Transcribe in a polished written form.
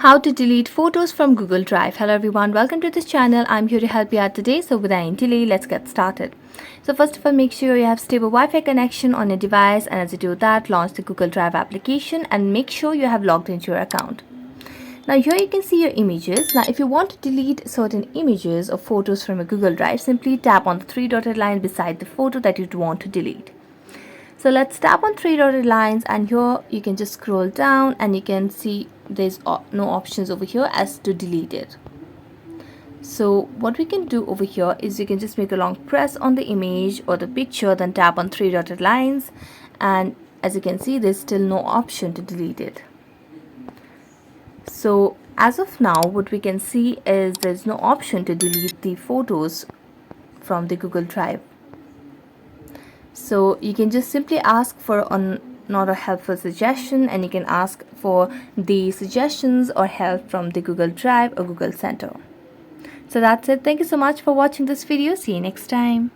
How to delete photos from Google Drive. Hello everyone, welcome to this channel. I'm here to help you out today. So without any delay, let's get started. So first of all, make sure you have stable Wi-Fi connection on your device, and as you do that, launch the Google Drive application and make sure you have logged into your account. Now here you can see your images. Now if you want to delete certain images or photos from a Google Drive, simply tap on the three dotted line beside the photo that you want to delete. So let's tap on three dotted lines, and here you can just scroll down and you can see there's no options over here as to delete it. So what we can do over here is you can just make a long press on the image or the picture, then tap on three dotted lines, and as you can see there's still no option to delete it. So as of now what we can see is there's no option to delete the photos from the Google Drive. So you can just simply ask for not a helpful suggestion, and you can ask for the suggestions or help from the Google Drive or Google Center. So that's it. Thank you so much for watching this video. See you next time.